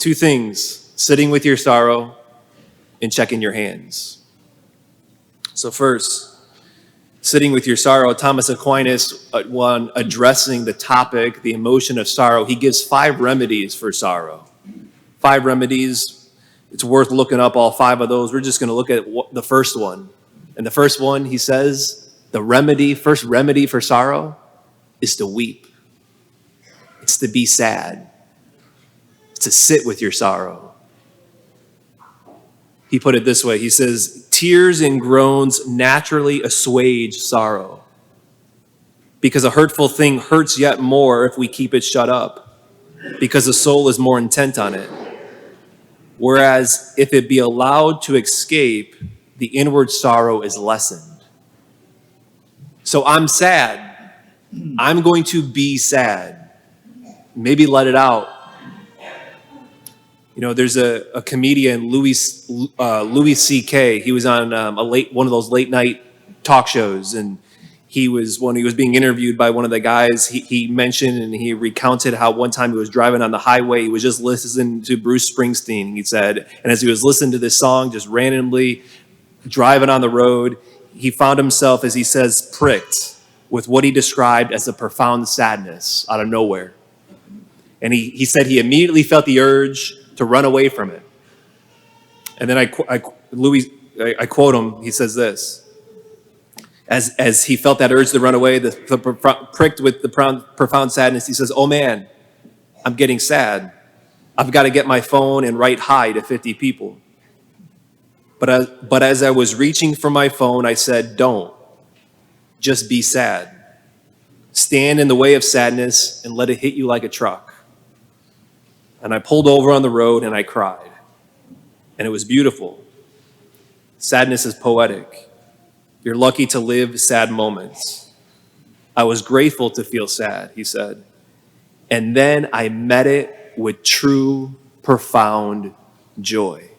Two things: sitting with your sorrow and checking your hands. So first, sitting with your sorrow, Thomas Aquinas, one addressing the topic, the emotion of sorrow, he gives 5 remedies for sorrow. 5 remedies. It's worth looking up all 5 of those. We're just going to look at the first one. And the first one, he says, first remedy for sorrow is to weep. It's to be sad. It's to sit with your sorrow. He put it this way. He says, tears and groans naturally assuage sorrow, because a hurtful thing hurts yet more if we keep it shut up, because the soul is more intent on it. Whereas if it be allowed to escape, the inward sorrow is lessened. So I'm sad. I'm going to be sad. Maybe let it out. You know, there's a comedian, Louis C.K. He was on one of those late night talk shows, and when he was being interviewed by one of the guys, he mentioned and he recounted how one time he was driving on the highway, he was just listening to Bruce Springsteen, he said, and as he was listening to this song, just randomly driving on the road, he found himself, as he says, pricked with what he described as a profound sadness out of nowhere. And he said he immediately felt the urge to run away from it. And then I quote him, he says this, as he felt that urge to run away, pricked with the profound sadness, he says, oh man, I'm getting sad. I've got to get my phone and write hi to 50 people. But as I was reaching for my phone, I said, don't. Just be sad. Stand in the way of sadness and let it hit you like a truck. And I pulled over on the road and I cried. And it was beautiful. Sadness is poetic. You're lucky to live sad moments. I was grateful to feel sad, he said. And then I met it with true, profound joy.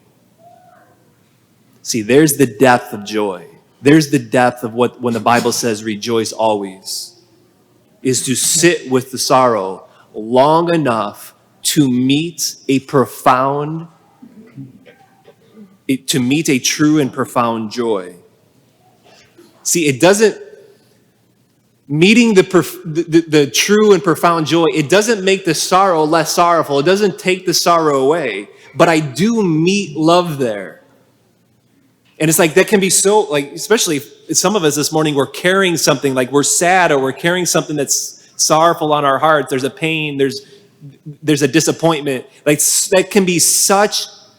See, there's the depth of joy. There's the depth of when the Bible says rejoice always, is to sit with the sorrow long enough to meet a true and profound joy. See, it doesn't, meeting the true and profound joy, it doesn't make the sorrow less sorrowful. It doesn't take the sorrow away, but I do meet love there. And it's like, that can be so, like, especially some of us this morning, we're carrying something, like we're sad, or we're carrying something that's sorrowful on our heart. There's a pain, there's a disappointment. Like, that can be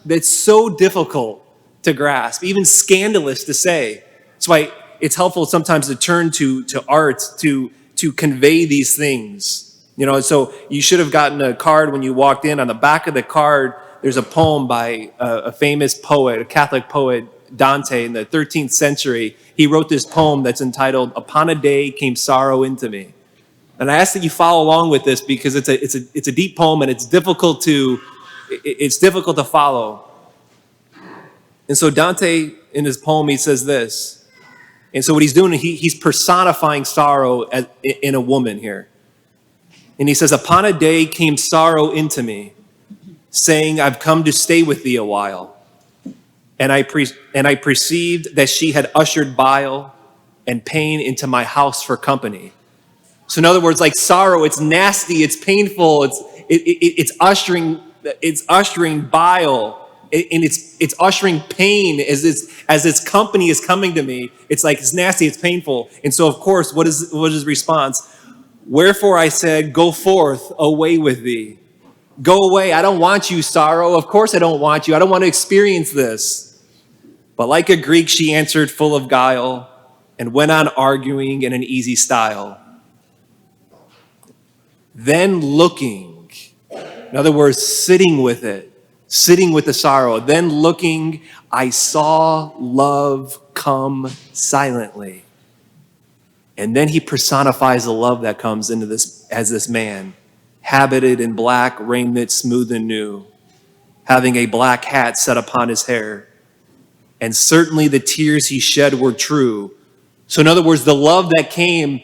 that's so difficult to grasp, even scandalous to say. That's why it's helpful sometimes to turn to art to convey these things. You know, so you should have gotten a card when you walked in. On the back of the card, there's a poem by a famous poet, a Catholic poet, Dante, in the 13th century. He wrote this poem that's entitled, "Upon a Day Came Sorrow Into Me." And I ask that you follow along with this, because it's a deep poem and it's difficult to follow. And so Dante, in his poem, he says this. And so what he's doing, he's personifying sorrow in a woman here. And he says, "Upon a day came sorrow into me, saying, I've come to stay with thee a while. And I perceived that she had ushered bile and pain into my house for company." So in other words, like sorrow, it's nasty, it's painful, it's ushering bile, and it's ushering pain as its company is coming to me. It's like, it's nasty, it's painful. And so of course, what is his response? "Wherefore I said, go forth, away with thee." Go away, I don't want you, sorrow. Of course I don't want you. I don't want to experience this. But like a Greek, she answered full of guile and went on arguing in an easy style. Then looking, in other words, sitting with the sorrow. Then looking, I saw love come silently. And then he personifies the love that comes into this as this man, habited in black raiment, smooth and new, having a black hat set upon his hair. And certainly the tears he shed were true. So in other words, the love that came,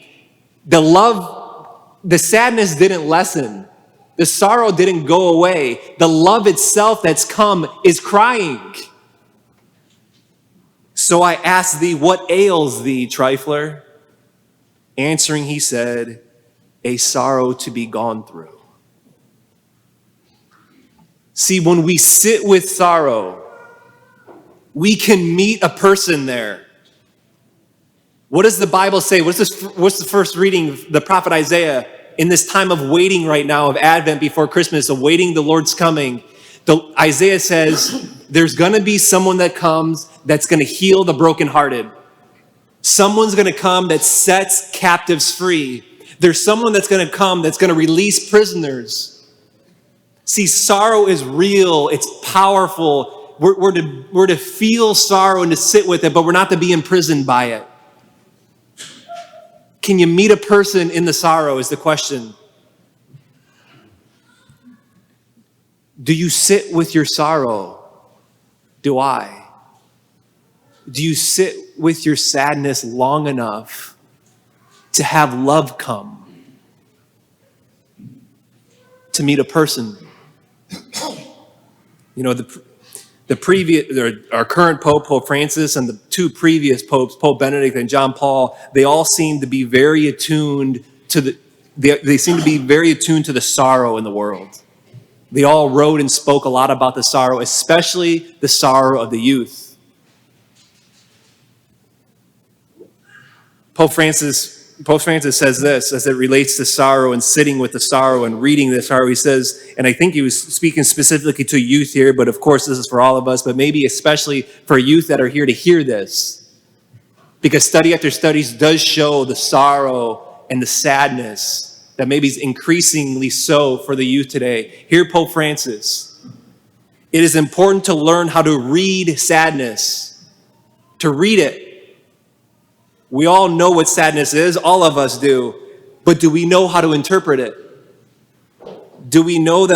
the sadness didn't lessen. The sorrow didn't go away. The love itself that's come is crying. So I asked thee, what ails thee, trifler? Answering, he said, a sorrow to be gone through. See, when we sit with sorrow, we can meet a person there. What does the Bible say? What's the first reading? The prophet Isaiah, in this time of waiting right now, of Advent before Christmas, awaiting the Lord's coming, Isaiah says, there's going to be someone that comes that's going to heal the brokenhearted. Someone's going to come that sets captives free. There's someone that's going to come that's going to release prisoners. See, sorrow is real. It's powerful. We're to feel sorrow and to sit with it, but we're not to be imprisoned by it. Can you meet a person in the sorrow is the question. Do you sit with your sorrow? Do I? Do you sit with your sadness long enough to have love come? To meet a person? You know, our current Pope, Pope Francis, and the two previous popes, Pope Benedict and John Paul, they all seem to be very attuned to they seem to be very attuned to the sorrow in the world. They all wrote and spoke a lot about the sorrow, especially the sorrow of the youth. Pope Francis says this as it relates to sorrow and sitting with the sorrow and reading the sorrow. He says, and I think he was speaking specifically to youth here, but of course this is for all of us, but maybe especially for youth that are here to hear this. Because study after studies does show the sorrow and the sadness that maybe is increasingly so for the youth today. Hear Pope Francis. It is important to learn how to read sadness, to read it. We all know what sadness is, all of us do, but do we know how to interpret it? Do we know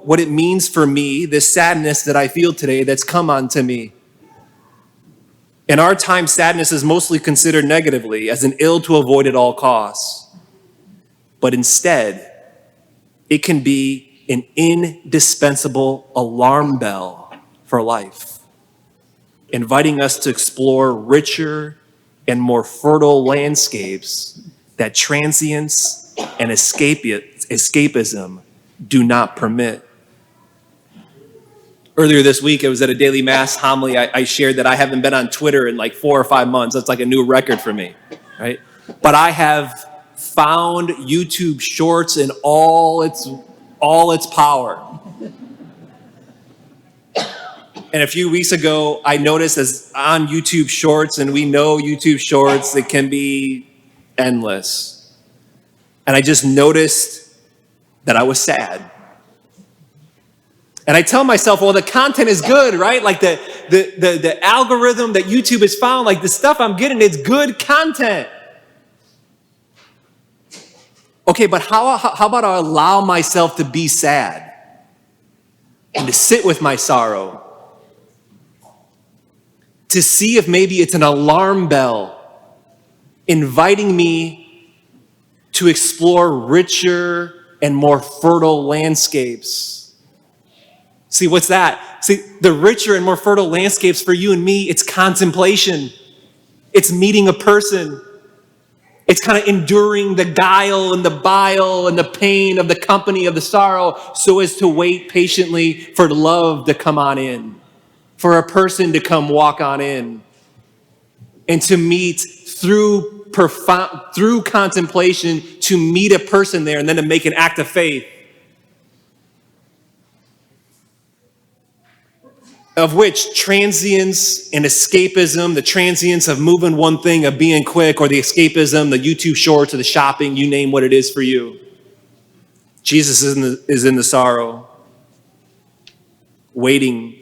what it means for me, this sadness that I feel today that's come onto me? In our time, sadness is mostly considered negatively as an ill to avoid at all costs. But instead, it can be an indispensable alarm bell for life, inviting us to explore richer and more fertile landscapes that transience and escapism do not permit. Earlier this week, I was at a daily mass homily. I shared that I haven't been on Twitter in like 4 or 5 months. That's like a new record for me, right? But I have found YouTube Shorts in all its power. And a few weeks ago, I noticed as on YouTube Shorts, and we know YouTube Shorts, it can be endless. And I just noticed that I was sad. And I tell myself, well, the content is good, right? Like the algorithm that YouTube has found, like the stuff I'm getting, it's good content. Okay, but how about I allow myself to be sad and to sit with my sorrow, to see if maybe it's an alarm bell inviting me to explore richer and more fertile landscapes. See, what's that? See, the richer and more fertile landscapes for you and me, it's contemplation. It's meeting a person. It's kind of enduring the guile and the bile and the pain of the company of the sorrow so as to wait patiently for love to come on in, for a person to come walk on in, and to meet through contemplation, to meet a person there and then to make an act of faith. Of which transience and escapism, the transience of moving one thing, of being quick, or the escapism, the YouTube Shorts, or the shopping, you name what it is for you. Jesus is in the sorrow, waiting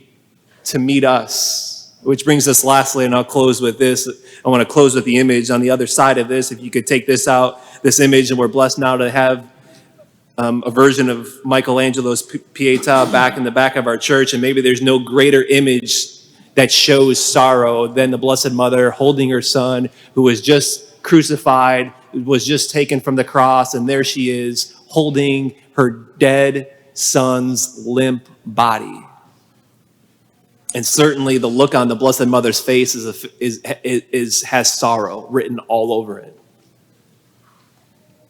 to meet us. Which brings us lastly, and I'll close with this. I want to close with the image on the other side of this. If you could take this out, this image, and we're blessed now to have a version of Michelangelo's Pietà back in the back of our church, and maybe there's no greater image that shows sorrow than the Blessed Mother holding her son who was just crucified, was just taken from the cross, and there she is holding her dead son's limp body. And certainly the look on the Blessed Mother's face has sorrow written all over it.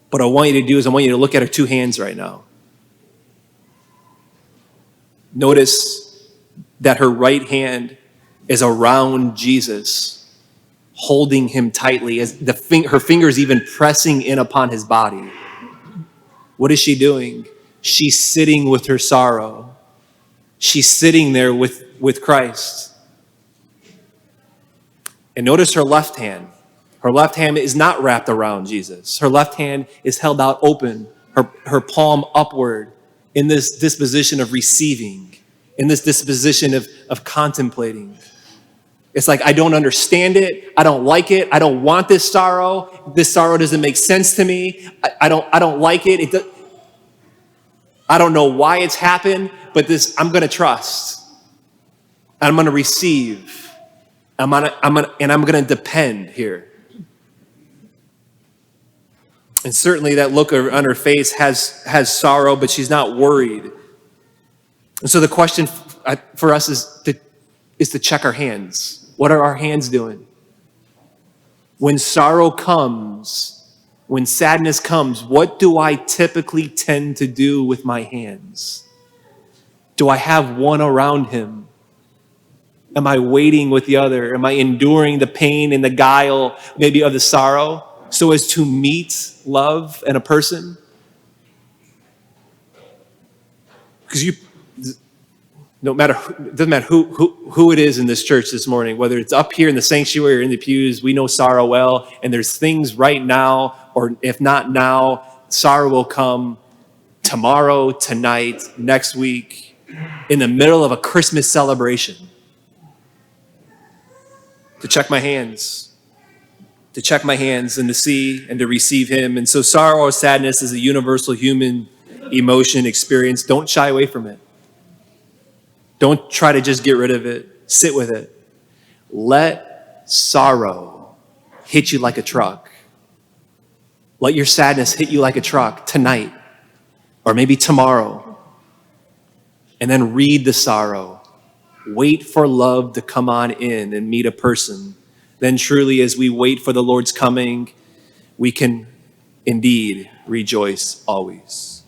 What I want you to do is I want you to look at her two hands right now. Notice that her right hand is around Jesus, holding him tightly, as her fingers even pressing in upon his body. What is she doing? She's sitting with her sorrow. She's sitting there with Christ. And notice her left hand. Her left hand is not wrapped around Jesus. Her left hand is held out open, her palm upward, in this disposition of receiving, in this disposition of contemplating. It's like, I don't understand it. I don't like it. I don't want this sorrow. This sorrow doesn't make sense to me. I don't like it. I don't know why it's happened, but I'm going to trust. I'm going to receive. I'm going to depend here. And certainly that look on her face has sorrow, but she's not worried. And so the question for us is to check our hands. What are our hands doing? When sorrow comes, when sadness comes, what do I typically tend to do with my hands? Do I have one around him? Am I waiting with the other? Am I enduring the pain and the guile, maybe of the sorrow, so as to meet love in a person? Because it doesn't matter who it is in this church this morning, whether it's up here in the sanctuary or in the pews, we know sorrow well, and there's things right now, or if not now, sorrow will come tomorrow, tonight, next week, in the middle of a Christmas celebration. To check my hands and to see and to receive him. And so sorrow or sadness is a universal human emotion experience. Don't shy away from it. Don't try to just get rid of it. Sit with it. Let sorrow hit you like a truck. Let your sadness hit you like a truck tonight, or maybe tomorrow. And then read the sorrow. Wait for love to come on in and meet a person. Then truly, as we wait for the Lord's coming, we can indeed rejoice always.